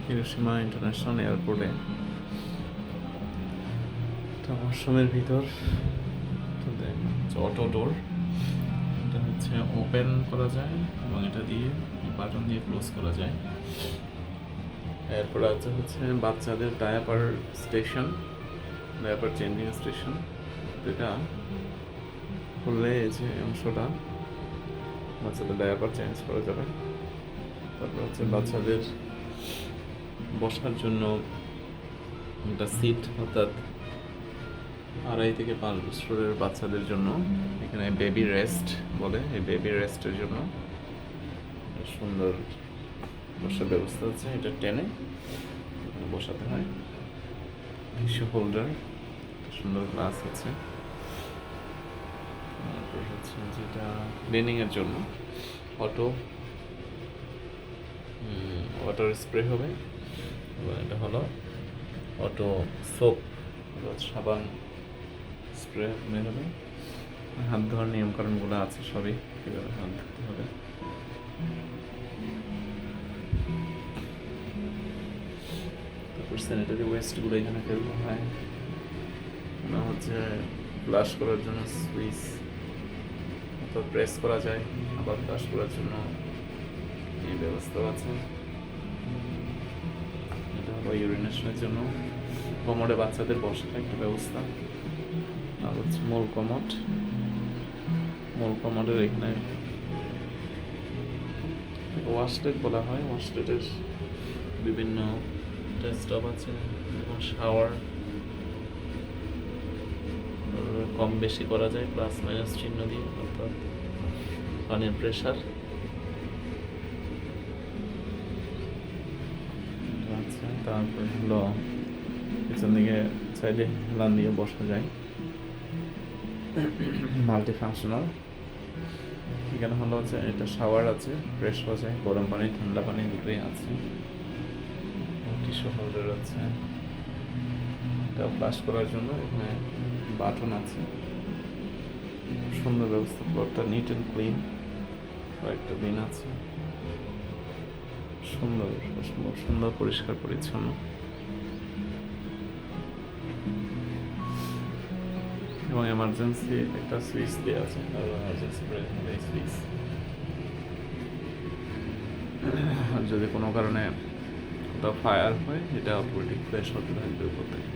Hiroshima international এয়ারপোর্টে। তো ওয়াশরুমের ভিতর অটো ডোর, এটা হচ্ছে ওপেন করা যায় এবং এটা দিয়ে বাটন দিয়ে ক্লোজ করা যায়। এরপর আছে হচ্ছে বাচ্চাদের diaper station, diaper changing station. এটা খুললে এই যে অংশটা বাচ্চাদের ডায়াপার চেঞ্জ করা যাবে। তারপর হচ্ছে বাচ্চাদের বসার জন্য একটা সিট, অর্থাৎ 2.5 থেকে 5 বছরের বাচ্চাদের জন্য এখানে বেবি রেস্ট বলে, এই বেবি রেস্টের জন্য সুন্দর বসার ব্যবস্থা আছে। এটা টেনে বসাতে হয়। টিস্যু হোল্ডার, সুন্দর গ্লাস আছে। তারপর হচ্ছে যেটা ক্লিনিংয়ের জন্য অটো ওয়াটার স্প্রে হবে, এবং এটা হলো অটো সোপ, সাবান স্প্রে বেরোবে। হাত ধোয়ার নিয়মকানুনগুলো আছে সবই, কীভাবে হাত ধুতে হবে। তারপর স্যানিটারি ওয়েস্টগুলো এখানে ফেলতে হয়। না হচ্ছে ফ্লাশ করার জন্য সুইচ, অর্থাৎ প্রেস করা যায়, আবার ফ্লাশ করার জন্য এই ব্যবস্থা আছে। এটা হলো ইউরিনেশনের জন্য কমোডে বাচ্চাদের বসার একটা ব্যবস্থা। আর হচ্ছে মূল কমোডের এখানে ওয়াশটেড বলা হয়, ওয়াশটেডের বিভিন্ন ডেস্কটপ আছে এবং শাওয়ার কম বেশি করা যায় প্লাস মাইনাস চিহ্ন দিয়ে, অর্থাৎ পানির প্রেশার আছে। তারপর হলো পিছন দিকে চাইলে হেলান দিয়ে বসা যায়, মাল্টি ফাংশনাল। এখানে হলো হচ্ছে এটা শাওয়ার আছে, ফ্রেশ হওয়া যায়, গরম পানি ঠান্ডা পানি দুটোই আছে। টিস্যু হোল্ডার আছে, এটা ফ্লাশ করার জন্য এখানে বাটন আছে। সুন্দর ব্যবস্থা, ফ্লোরটা নিট অ্যান্ড ক্লিন, কয়েকটা বিন আছে, সুন্দর সুন্দর পরিষ্কার পরিচ্ছন্ন। এবং এমার্জেন্সি একটা সুইচ দেওয়া আছে, এমার্জেন্সি সুইচ। আর যদি কোনো কারণে কোথাও ফায়ার হয়, এটা অটোমেটিক ফ্ল্যাশ হতে থাকবে উপর থেকে।